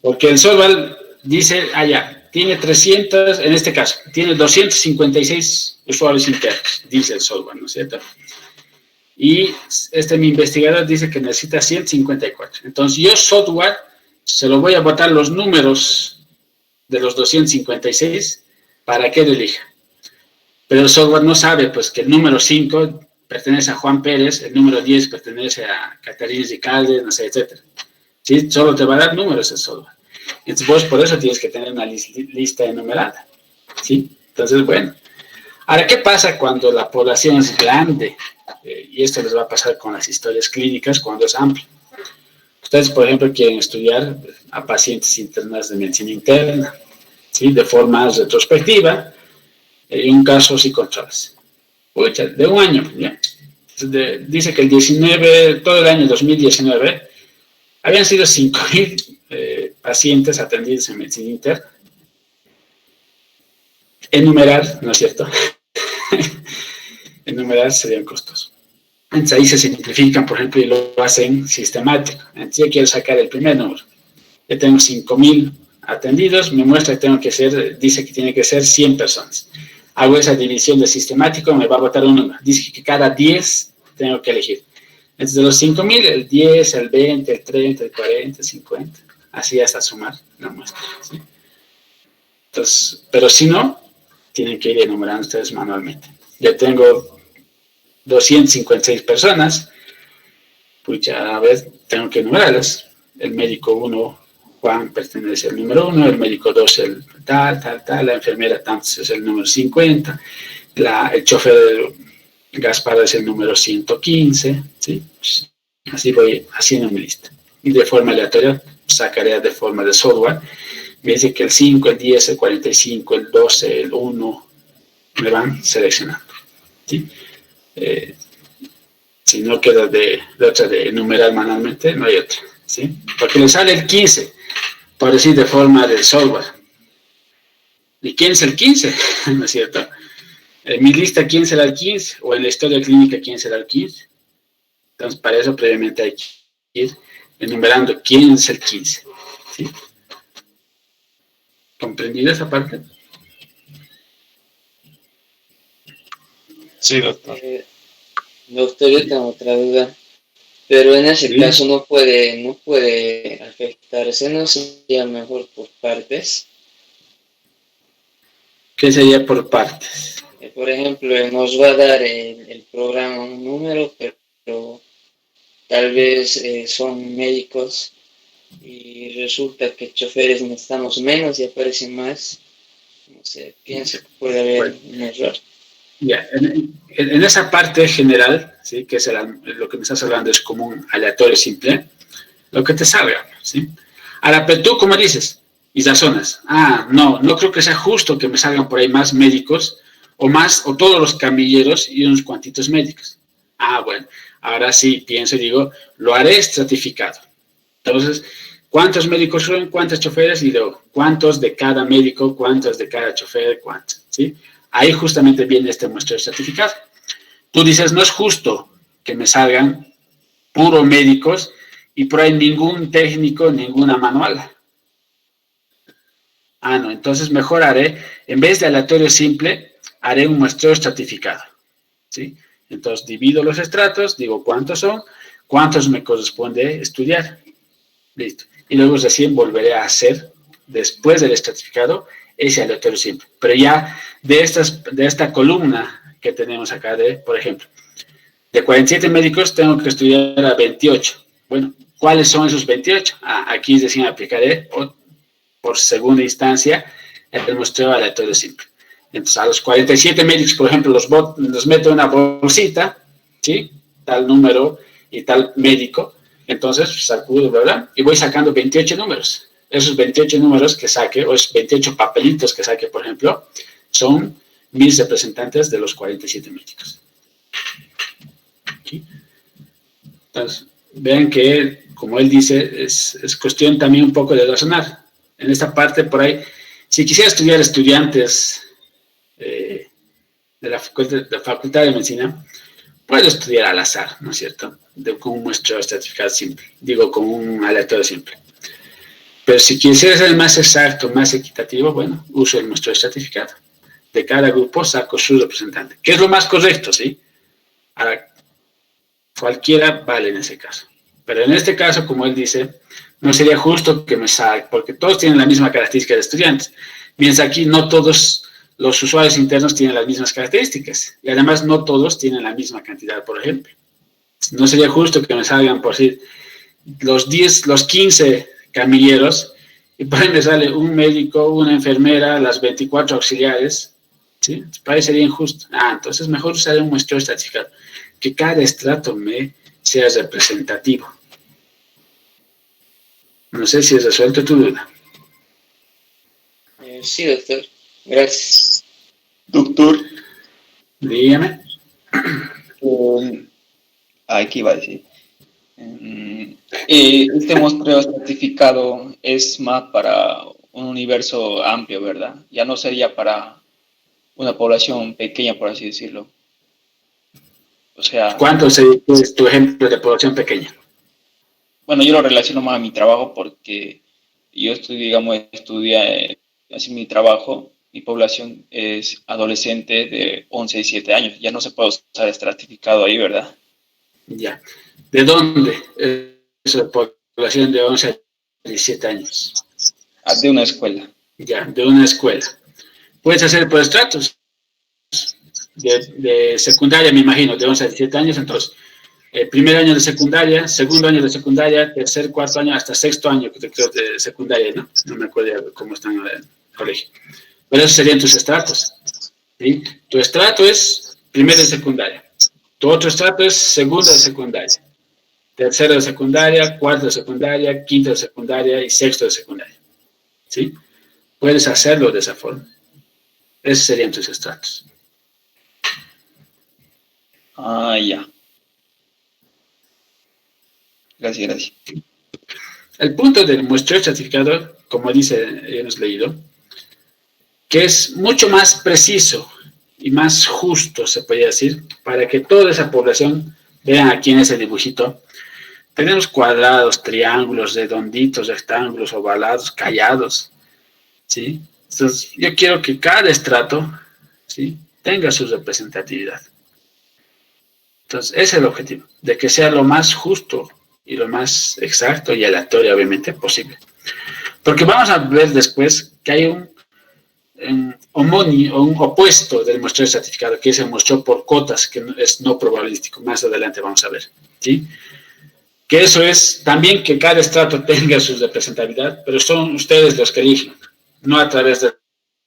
Porque el software dice, ya, tiene 300, en este caso, tiene 256 usuarios internos, dice el software, ¿no es cierto? Y mi investigador dice que necesita 154. Entonces, yo software se lo voy a botar los números de los 256 para que él elija. Pero el software no sabe, pues, que el número 5 pertenece a Juan Pérez, el número 10 pertenece a Catarina Ricalde, no sé, etc. ¿Sí? Solo te va a dar números el software. Entonces, vos por eso tienes que tener una lista enumerada. ¿Sí? Entonces, bueno. Ahora, ¿qué pasa cuando la población es grande? Y esto les va a pasar con las historias clínicas cuando es amplio. Ustedes, por ejemplo, quieren estudiar a pacientes internas de medicina interna, ¿sí?, de forma retrospectiva, en un caso sin controles. Pucha, de un año, ¿ya? Dice que todo el año 2019, habían sido 5.000 pacientes atendidos en medicina interna. Enumerar, ¿no es cierto? Enumerar serían costosos. Entonces ahí se simplifican, por ejemplo, y lo hacen sistemático. Entonces yo quiero sacar el primer número. Yo tengo 5.000 atendidos, me muestra que dice que tiene que ser 100 personas. Hago esa división de sistemático, me va a botar un número. Dice que cada 10 tengo que elegir. Entonces de los 5.000, el 10, el 20, el 30, el 40, el 50, así hasta sumar la muestra. ¿Sí? Entonces, pero si no, tienen que ir enumerando ustedes manualmente. Yo tengo 256 personas, pucha, a ver, tengo que enumerarlas. El médico 1, Juan, pertenece al número 1, el médico 2, el tal, la enfermera tanto es el número 50, el chofer Gaspar es el número 115, ¿sí? Así voy haciendo mi lista. Y de forma aleatoria sacaré de forma de software. Me dice que el 5, el 10, el 45, el 12, el 1, me van seleccionando. ¿Sí? Si no queda de otra de enumerar manualmente, no hay otra. ¿Sí? Porque le sale el 15, por decir de forma del software. ¿Y quién es el 15? ¿No es cierto? En mi lista, ¿quién será el 15? O en la historia clínica, ¿quién será el 15? Entonces, para eso previamente hay que ir enumerando quién es el 15. ¿Sí? ¿Comprendida esa parte? Sí, doctor. Doctor, yo tengo otra duda. Pero en ese caso no puede afectarse, ¿no sería mejor por partes? ¿Qué sería por partes? Por ejemplo, nos va a dar el programa un número, pero tal vez son médicos y resulta que choferes necesitamos menos y aparecen más. No sé, pienso que puede haber un error. Ya, en esa parte general, ¿sí? Que es lo que me estás hablando es como un aleatorio simple, lo que te salga, ¿sí? Ahora, pero tú, como dices, y razonas, no creo que sea justo que me salgan por ahí más médicos, o todos los camilleros y unos cuantitos médicos. Bueno, ahora sí pienso y digo, lo haré estratificado. Entonces, ¿cuántos médicos son? ¿Cuántos choferes? Y luego, ¿cuántos de cada médico? ¿Cuántos de cada chofer? ¿Cuántos? ¿Sí? Ahí justamente viene este muestreo estratificado. Tú dices, no es justo que me salgan puro médicos y por ahí ningún técnico, ninguna manual. No, entonces mejor haré, en vez de aleatorio simple, haré un muestreo estratificado. ¿Sí? Entonces divido los estratos, digo cuántos son, cuántos me corresponde estudiar. Listo. Y luego recién volveré a hacer, después del estratificado, ese aleatorio simple. Pero ya de esta columna que tenemos acá, por ejemplo, de 47 médicos tengo que estudiar a 28. Bueno, ¿cuáles son esos 28? Aquí recién aplicaré por segunda instancia el muestreo aleatorio simple. Entonces, a los 47 médicos, por ejemplo, los meto en una bolsita, ¿sí? Tal número y tal médico. Entonces, sacudo, ¿verdad? Y voy sacando 28 números. Esos 28 números que saque, o esos 28 papelitos que saque, por ejemplo, son mis representantes de los 47 médicos. ¿Sí? Entonces, vean que, como él dice, es cuestión también un poco de razonar. En esta parte, por ahí, si quisiera estudiar estudiantes de la Facultad de Medicina, puedo estudiar al azar, ¿no es cierto? Con un muestreo estratificado simple, con un aleatorio simple. Pero si quisiera ser más exacto, más equitativo, bueno, uso el muestreo estratificado. De cada grupo saco su representante, que es lo más correcto, ¿sí? Ahora, cualquiera vale en ese caso. Pero en este caso, como él dice, no sería justo que me salga, porque todos tienen la misma característica de estudiantes. Mientras aquí no todos los usuarios internos tienen las mismas características. Y además no todos tienen la misma cantidad, por ejemplo. No sería justo que me salgan, por decir, los 15 camilleros, y por ahí me sale un médico, una enfermera, las 24 auxiliares, ¿sí? Parecería injusto. Entonces mejor usar un muestreo estratificado, que cada estrato me sea representativo. No sé si has resuelto tu duda. Sí, doctor. Gracias. Doctor. Dígame. ¿Qué iba a decir? Este muestreo estratificado es más para un universo amplio, ¿verdad? Ya no sería para una población pequeña, por así decirlo. O sea... ¿Cuánto es tu ejemplo de población pequeña? Bueno, yo lo relaciono más a mi trabajo porque yo estudié así mi trabajo, mi población es adolescente de 11 y 7 años. Ya no se puede usar estratificado ahí, ¿verdad? Ya. ¿De dónde es la población de 11 a 17 años? De una escuela. Ya, de una escuela. Puedes hacer por estratos. De secundaria, me imagino, de 11 a 17 años, entonces, primer año de secundaria, segundo año de secundaria, tercer, cuarto año, hasta sexto año, creo, de secundaria, ¿no? No me acuerdo cómo están en el colegio. Pero esos serían tus estratos, ¿sí? Tu estrato es primero de secundaria. Tu otro estrato es segundo de secundaria. Tercero de secundaria, cuarto de secundaria, quinto de secundaria y sexto de secundaria, ¿sí? Puedes hacerlo de esa forma. Esos serían tus estratos. Ya. Gracias. El punto del muestreo estratificado, como dice, hemos leído, que es mucho más preciso y más justo, se podría decir, para que toda esa población, vean aquí en ese dibujito, tenemos cuadrados, triángulos, redonditos, rectángulos, ovalados, callados, ¿sí? Entonces, yo quiero que cada estrato, ¿sí?, tenga su representatividad. Entonces, ese es el objetivo, de que sea lo más justo y lo más exacto y aleatorio, obviamente, posible. Porque vamos a ver después que hay un opuesto del muestreo certificado, que es el muestreo por cotas, que es no probabilístico. Más adelante vamos a ver, ¿sí? Que eso es también que cada estrato tenga su representatividad, pero son ustedes los que eligen, no a través de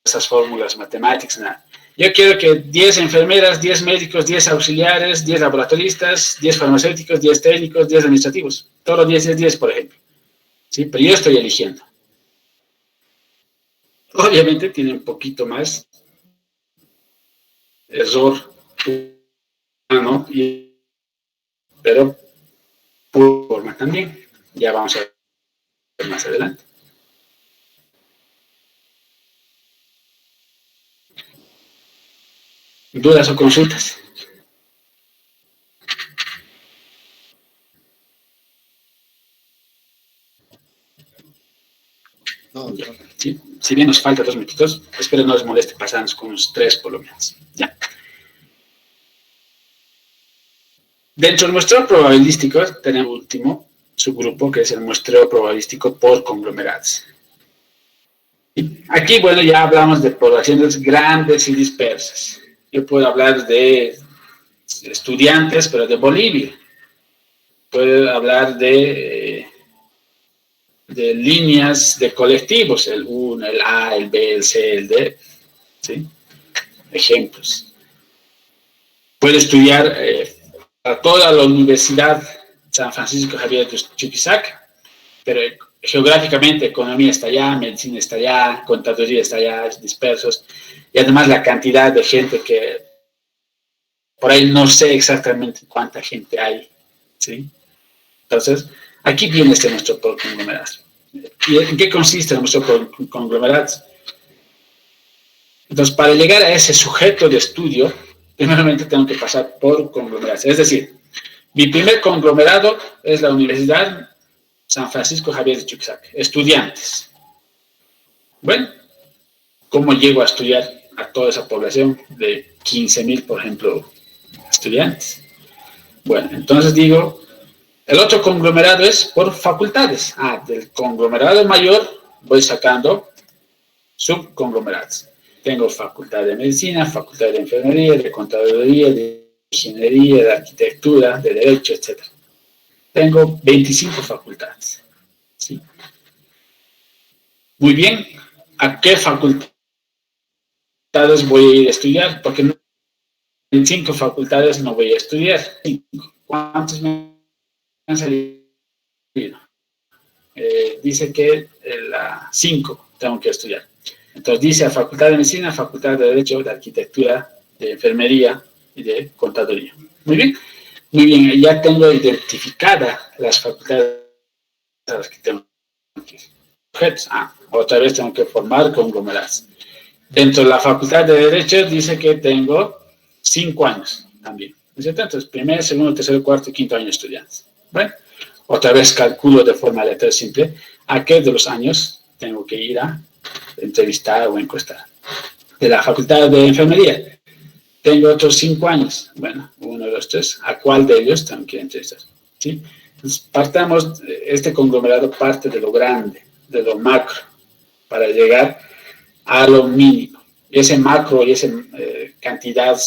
esas fórmulas matemáticas, nada. Yo quiero que 10 enfermeras, 10 médicos, 10 auxiliares, 10 laboratoristas, 10 farmacéuticos, 10 técnicos, 10 administrativos. Todos los 10 es 10, por ejemplo. ¿Sí? Pero yo estoy eligiendo. Obviamente tiene un poquito más error humano, pero por forma también. Ya vamos a ver más adelante. ¿Dudas o consultas? No, Ya, ¿sí? Si bien nos falta 2 minutitos, espero no les moleste pasarnos con unos 3 por lo menos. Ya. Dentro del muestreo probabilístico tenemos el último subgrupo, que es el muestreo probabilístico por conglomerados. Aquí, bueno, ya hablamos de poblaciones grandes y dispersas. Yo puedo hablar de estudiantes, pero de Bolivia. Puedo hablar de líneas de colectivos, el 1, el A, el B, el C, el D. ¿Sí? Ejemplos. Puedo estudiar a toda la Universidad San Francisco Javier de Chuquisaca, pero geográficamente economía está allá, medicina está allá, contaduría está allá, dispersos, y además la cantidad de gente que por ahí no sé exactamente cuánta gente hay, ¿sí? Entonces, aquí viene este muestreo por conglomerados. ¿Y en qué consiste el muestreo por conglomerados? Entonces, para llegar a ese sujeto de estudio, primeramente tengo que pasar por conglomerados. Es decir, mi primer conglomerado es la Universidad San Francisco Javier de Chuquisaca, estudiantes. Bueno, ¿cómo llego a estudiar a toda esa población de 15,000, por ejemplo, estudiantes? Bueno, entonces digo, el otro conglomerado es por facultades. Del conglomerado mayor voy sacando subconglomerados. Tengo facultad de medicina, facultad de enfermería, de contaduría, de ingeniería, de arquitectura, de derecho, etc. Tengo 25 facultades. ¿Sí? Muy bien, ¿a qué facultades voy a ir a estudiar? Porque en 5 facultades no voy a estudiar. ¿Cuántos me han salido? Dice que la 5 tengo que estudiar. Entonces dice a Facultad de Medicina, Facultad de Derecho, de Arquitectura, de Enfermería y de Contaduría. Muy bien. Muy bien, ya tengo identificadas las facultades a las que tengo que ir. Otra vez tengo que formar conglomerados. Dentro de la Facultad de Derecho dice que tengo 5 años también. ¿No es cierto? Entonces, primer, segundo, tercero, cuarto y quinto año estudiantes. Bueno, otra vez calculo de forma aleatoria simple a qué de los años tengo que ir a entrevistar o encuestar. De la Facultad de Enfermería tengo otros 5 años. Bueno, 1, 2, 3. ¿A cuál de ellos tengo que entrevistar? ¿Sí? Entonces, partamos, este conglomerado parte de lo grande, de lo macro, para llegar a lo mínimo. Y ese macro y esa cantidad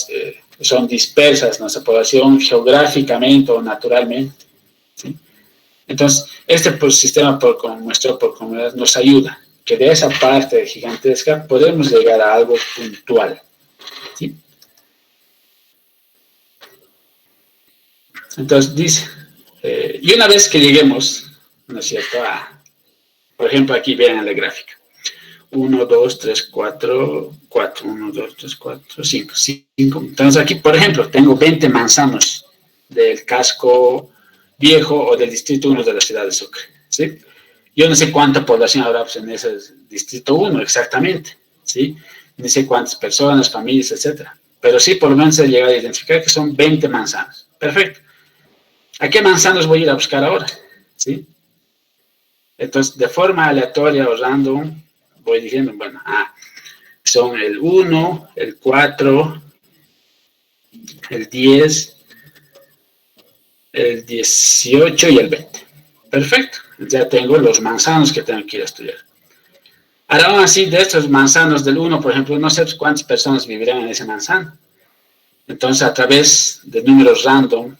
son dispersas en nuestra población geográficamente o naturalmente. ¿Sí? Entonces, este sistema por muestreo por comunidad nos ayuda, que de esa parte gigantesca podemos llegar a algo puntual. ¿Sí? Entonces dice, y una vez que lleguemos, ¿no es cierto?, por ejemplo, aquí vean la gráfica. 1, 2, 3, 4, 4, 1, 2, 3, 4, 5, 5. Entonces aquí, por ejemplo, tengo 20 manzanos del casco viejo o del distrito 1 de la ciudad de Sucre, ¿sí? Yo no sé cuánta población habrá en ese distrito 1 exactamente, ¿sí? No sé cuántas personas, familias, etcétera. Pero sí, por lo menos he llegado a identificar que son 20 manzanos. Perfecto. ¿A qué manzanos voy a ir a buscar ahora? ¿Sí? Entonces, de forma aleatoria o random, voy diciendo, bueno, son el 1, el 4, el 10, el 18 y el 20. Perfecto. Ya tengo los manzanos que tengo que ir a estudiar. Ahora, aún así, de estos manzanos del 1, por ejemplo, no sé cuántas personas vivirán en ese manzano. Entonces, a través de números random,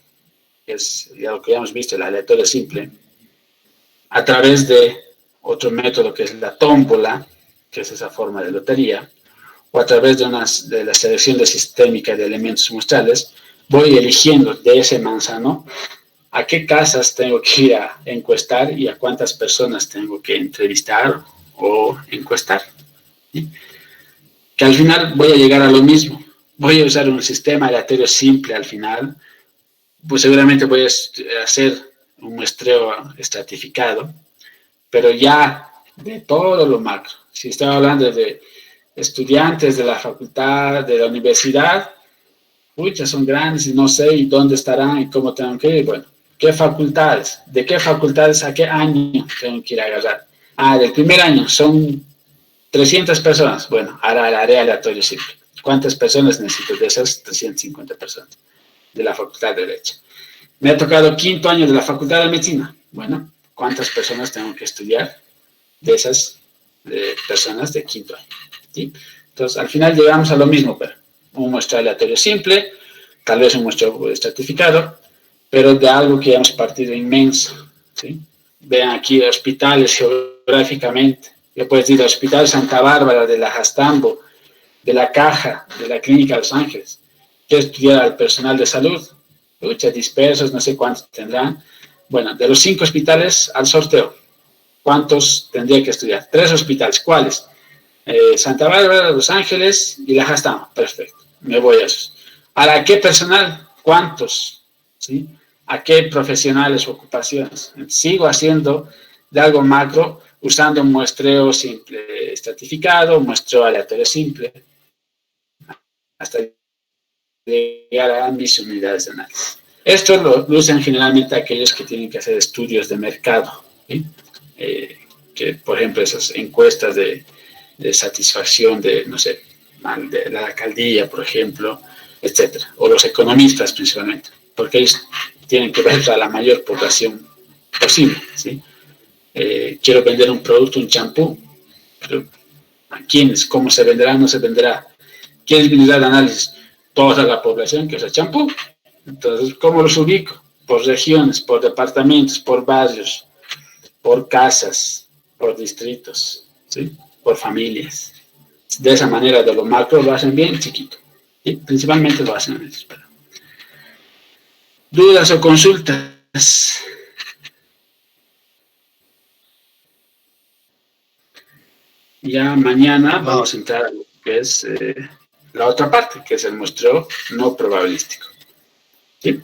que es ya lo que ya hemos visto, el aleatorio simple, a través de otro método que es la tómbola, que es esa forma de lotería, o a través de la selección sistémica de elementos muestrales, voy eligiendo de ese manzano a qué casas tengo que ir a encuestar y a cuántas personas tengo que entrevistar o encuestar. ¿Sí? Que al final voy a llegar a lo mismo. Voy a usar un sistema aleatorio simple al final, pues seguramente voy a hacer un muestreo estratificado, pero ya de todo lo macro. Si estoy hablando de estudiantes de la facultad, de la universidad, ya son grandes y no sé y dónde estarán y cómo tengo que ir. Bueno, ¿qué facultades? ¿De qué facultades a qué año tengo que ir a agarrar? Del primer año son 300 personas. Bueno, ahora haré aleatorio simple. ¿Cuántas personas necesito de esas 350 personas de la facultad de Derecho? Me ha tocado quinto año de la facultad de Medicina. Bueno, ¿cuántas personas tengo que estudiar de esas personas de quinto año? ¿Sí? Entonces, al final llegamos a lo mismo, pero un muestreo aleatorio simple, tal vez un muestreo estratificado, pero de algo que hemos partido inmenso. ¿Sí? Vean aquí hospitales geográficamente. Le puedes ir al Hospital Santa Bárbara de la Jastambo, de la Caja, de la Clínica Los Ángeles. Quiero estudiar al personal de salud. Dispersos, no sé cuántos tendrán. Bueno, de los 5 hospitales al sorteo, ¿cuántos tendría que estudiar? 3 hospitales. ¿Cuáles? Santa Bárbara, Los Ángeles y la Jastambo. Perfecto. Me voy a esos. ¿A qué personal? ¿Cuántos? ¿Sí? ¿A qué profesionales o ocupaciones? Sigo haciendo de algo macro usando un muestreo simple estratificado, un muestreo aleatorio simple, hasta llegar a mis unidades de análisis. Esto lo usan generalmente aquellos que tienen que hacer estudios de mercado, ¿sí? Que, por ejemplo, esas encuestas de satisfacción de, no sé, de la alcaldía, por ejemplo, etcétera, o los economistas principalmente, porque ellos tienen que ver a la mayor población posible, ¿sí? Quiero vender un producto, un champú, pero ¿a quiénes? ¿Cómo se venderá? ¿No se venderá? ¿Quién es mi unidad de análisis? Toda la población que usa champú. Entonces, ¿cómo los ubico? Por regiones, por departamentos, por barrios, por casas, por distritos, ¿sí? Por familias. De esa manera, de lo macro lo hacen bien chiquito. ¿Sí? Principalmente lo hacen en el espero. ¿Dudas o consultas? Ya mañana vamos a entrar a lo que es la otra parte, que es el muestreo no probabilístico. ¿Sí?